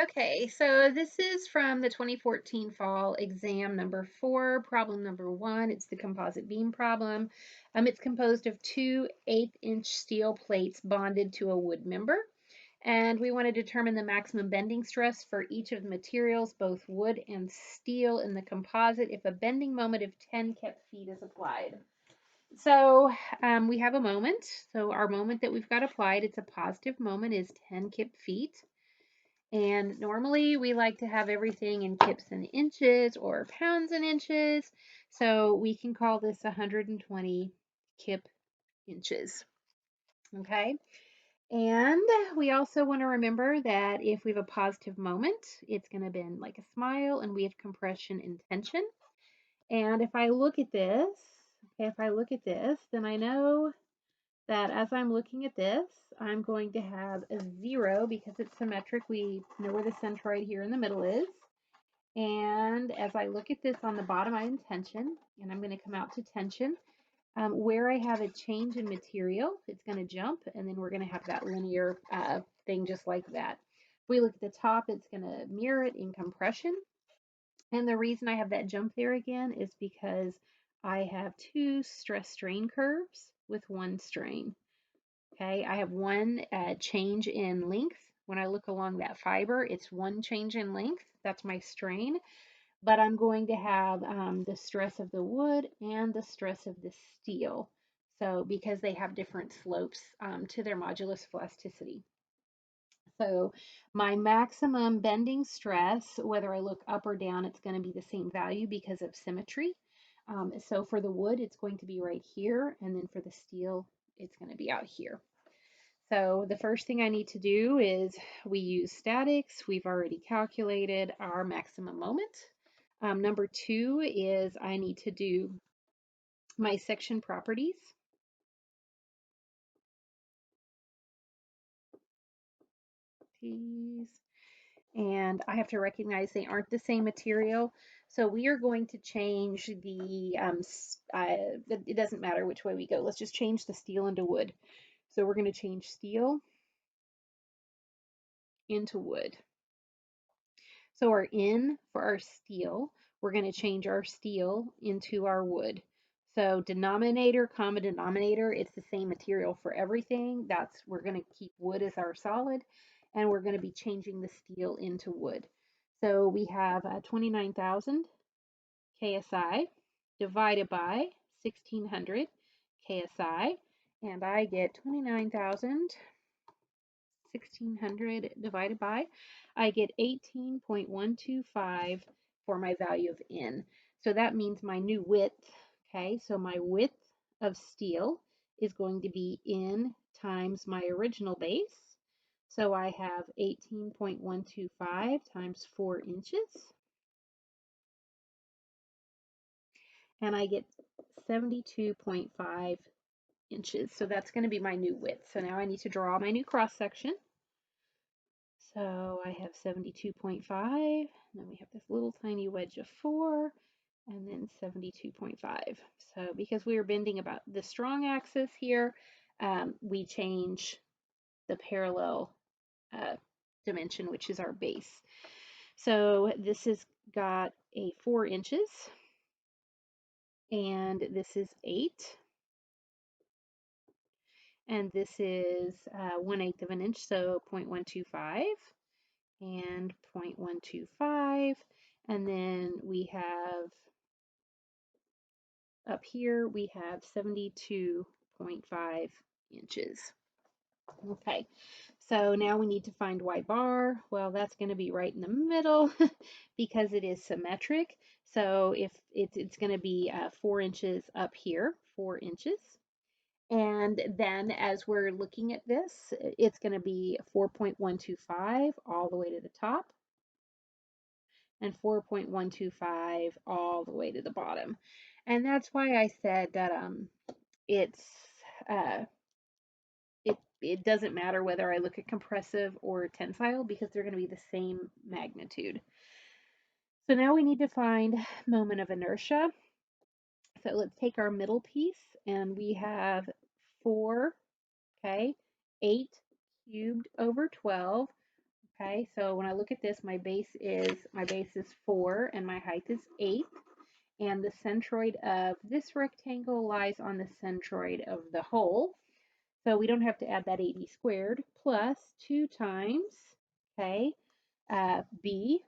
Okay, so this is from the 2014 fall exam number 4, problem number 1. It's the composite beam problem. It's composed of two 1/8-inch steel plates bonded to a wood member. And we want to determine the maximum bending stress for each of the materials, both wood and steel, in the composite if a bending moment of 10 kip-feet is applied. So we have a moment. So our moment that we've got applied, it's a positive moment, is 10 kip-feet. And normally we like to have everything in kips and inches or pounds and inches. So we can call this 120 kip inches. Okay. And we also want to remember that if we have a positive moment, it's going to bend like a smile, and we have compression and tension. And if I look at this, okay, if I look at this, then I know that as I'm looking at this, I'm going to have a 0 because it's symmetric. We know where the centroid here in the middle is. And as I look at this on the bottom, I'm in tension, and I'm going to come out to tension. Where I have a change in material, it's going to jump, and then we're going to have that linear thing just like that. If we look at the top, it's going to mirror it in compression. And the reason I have that jump there again is because I have two stress strain curves with one strain. Okay, I have one change in length. When I look along that fiber, it's one change in length. That's my strain. But I'm going to have the stress of the wood and the stress of the steel. So because they have different slopes to their modulus of elasticity. So my maximum bending stress, whether I look up or down, it's going to be the same value because of symmetry. So for the wood, it's going to be right here. And then for the steel, it's going to be out here. So the first thing I need to do is we use statics. We've already calculated our maximum moment. Number 2 is I need to do my section properties. And I have to recognize they aren't the same material. So we are going to change the, it doesn't matter which way we go. Let's just change the steel into wood. So we're going to change steel into wood. So our in for our steel, we're going to change our steel into our wood. So denominator, common denominator, it's the same material for everything. We're going to keep wood as our solid, and we're going to be changing the steel into wood. So we have 29,000 KSI divided by 1,600 KSI, and I get 29,000 1,600 divided by, I get 18.125 for my value of N. So that means my new width, okay, so my width of steel is going to be N times my original base. So I have 18.125 times 4 inches, and I get 72.5 inches. So that's going to be my new width. So now I need to draw my new cross section. So I have 72.5, then we have this little tiny wedge of 4, and then 72.5. So because we are bending about the strong axis here, we change the parallel dimension, which is our base. So this has got a 4 inches, and this is 8, and this is 1/8 of an inch, so 0.125. And 0.125, and then we have up here we have 72.5 inches. Okay, so now we need to find Y bar. Well, that's going to be right in the middle because it is symmetric. So if it's going to be 4 inches up here, 4 inches. And then as we're looking at this, it's going to be 4.125 all the way to the top, and 4.125 all the way to the bottom. And that's why I said that it's uh, it doesn't matter whether I look at compressive or tensile because they're going to be the same magnitude. So now we need to find moment of inertia. So let's take our middle piece, and we have 4, okay, 8 cubed over 12, Okay, so when I look at this, my base is 4 and my height is 8. And the centroid of this rectangle lies on the centroid of the whole. So we don't have to add that 80 squared, plus 2 times, okay, B,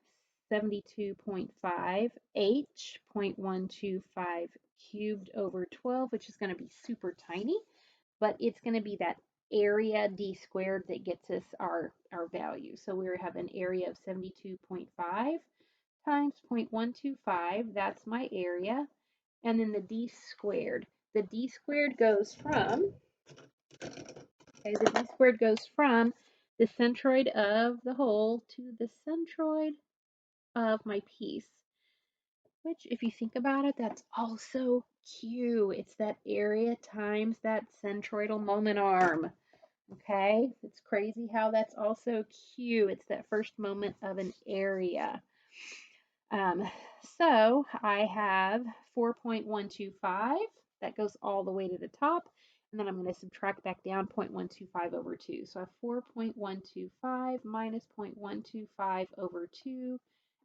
72.5, H, 0.125 cubed over 12, which is going to be super tiny, but it's going to be that area D squared that gets us our value. So we have an area of 72.5 times 0.125, that's my area, and then the D squared. The D squared goes from, okay, the D squared goes from the centroid of the whole to the centroid of my piece, which if you think about it, that's also Q. It's that area times that centroidal moment arm. Okay, it's crazy how that's also Q. It's that first moment of an area. So I have 4.125. That goes all the way to the top. And then I'm going to subtract back down 0.125 over 2. So I have 4.125 minus 0.125 over 2.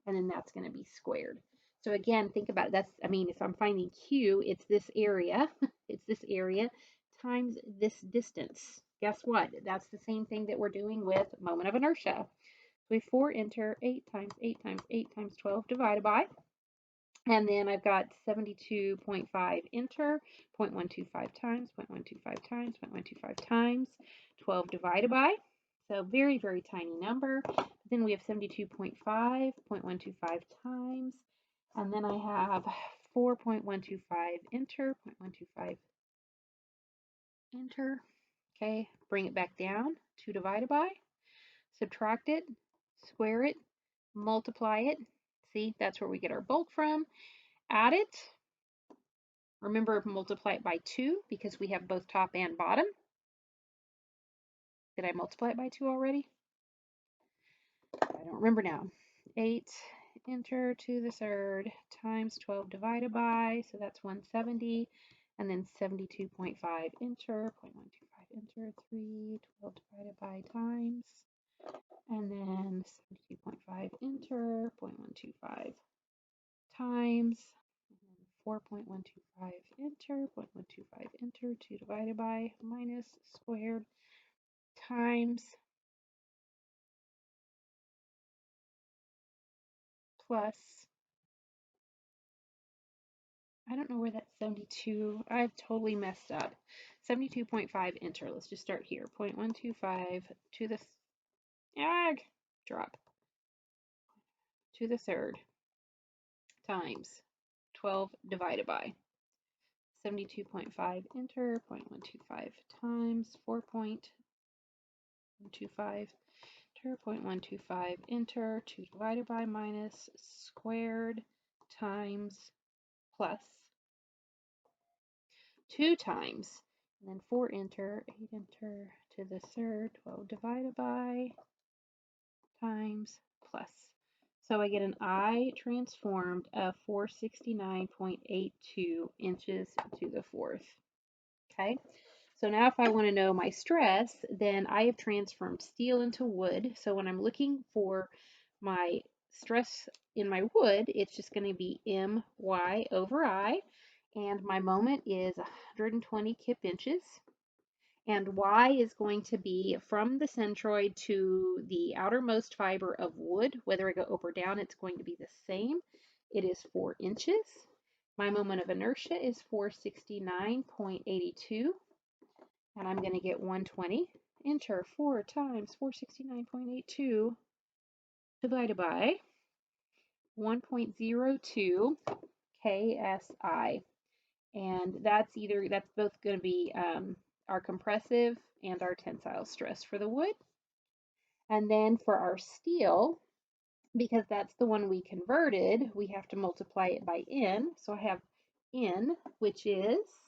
And then that's going to be squared. So again, think about it. That's, I mean, if I'm finding Q, it's this area. It's this area times this distance. Guess what? That's the same thing that we're doing with moment of inertia. So we have 4 enter, 8 times 8 times 8 times 12 divided by, and then I've got 72.5 enter, 0.125 times, 0.125 times, 0.125 times, 12 divided by. So very, very tiny number. Then we have 72.5, 0.125 times, and then I have 4.125 enter, 0.125 enter. Okay, bring it back down, 2 divided by, subtract it, square it, multiply it. See, that's where we get our bulk from. Add it. Remember, multiply it by 2 because we have both top and bottom. Did I multiply it by 2 already? I don't remember now. 8 enter to the third times 12 divided by, so that's 170. And then 72.5 enter, 0.125 enter, 3, 12 divided by times. And then 72.5 enter, 0.125 times, 4.125 enter, 0.125 enter, 2 divided by, minus squared, times, plus, I don't know where that 72, I've totally messed up. 72.5 enter, let's just start here. 0.125 to the, drop, to the third, times 12 divided by. 72.5 enter, 0.125 times 4.125 enter, 0.125 enter, 2 divided by minus squared times plus 2 times, and then 4 enter, 8 enter to the third, 12 divided by times plus. So I get an I transformed of 469.82 inches to the fourth. Okay, so now if I want to know my stress, then I have transformed steel into wood. So when I'm looking for my stress in my wood, it's just going to be My over I, and my moment is 120 kip inches. And Y is going to be from the centroid to the outermost fiber of wood. Whether I go up or down, it's going to be the same. It is 4 inches. My moment of inertia is 469.82. And I'm going to get 120. Enter 4 times 469.82 divided by 1.02 KSI. And that's both going to be our compressive and our tensile stress for the wood. And then for our steel, because that's the one we converted, we have to multiply it by N. So I have N, which is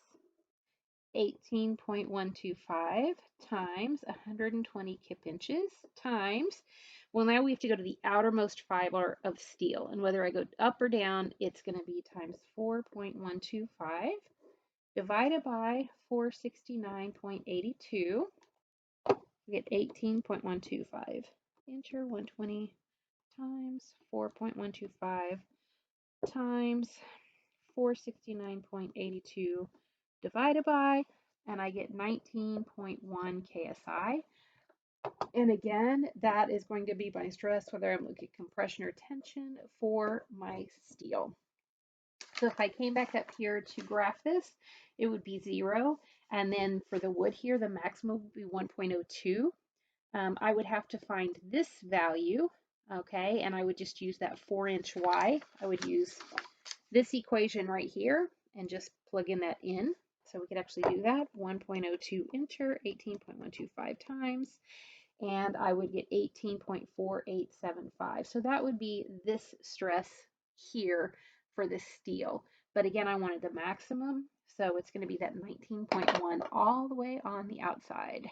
18.125 times 120 kip inches times, well, now we have to go to the outermost fiber of steel. And whether I go up or down, it's going to be times 4.125 divided by 469.82. We get 18.125. incher, 120 times 4.125 times 469.82 divided by, and I get 19.1 KSI. And again, that is going to be my stress, whether I'm looking at compression or tension for my steel. So if I came back up here to graph this, it would be 0. And then for the wood here, the maximum would be 1.02. I would have to find this value, okay, and I would just use that 4-inch Y. I would use this equation right here and just plug in that in. So we could actually do that, 1.02 incher, 18.125 times, and I would get 18.4875. So that would be this stress here for this steel. But again, I wanted the maximum, so it's going to be that 19.1 all the way on the outside.